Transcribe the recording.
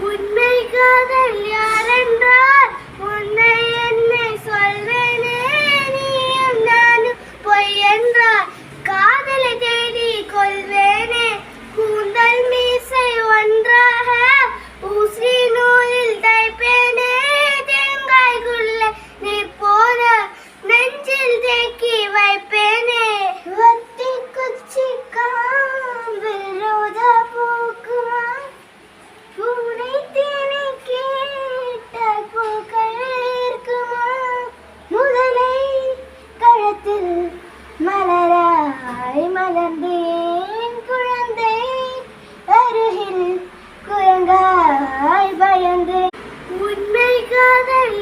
உண்மை காதல் யாரென்றால் உன்னை என்னை சொல்வேனே, நீயும் நானும் பொய் என்றால் காதலை தேடி கொள்வேனே. கூந்தல் மீசை ஒன்றாக ஊசி நூலில் தைப்பேனே, தேங்காய்க்குள்ள நீ போல நெஞ்சில் தேக்கி வைப்பேனே. வத்தி குச்சி காம்பில் ரோஜா பூக்குமா, பூனை தேனை கேட்டால் பூக்கள் இருக்குமா, முதலை கழுத்தில் மலராய் மலர்ந்தேன் குழந்தை, அருகில் குரங்காய் பயந்தேன். உண்மை காதல்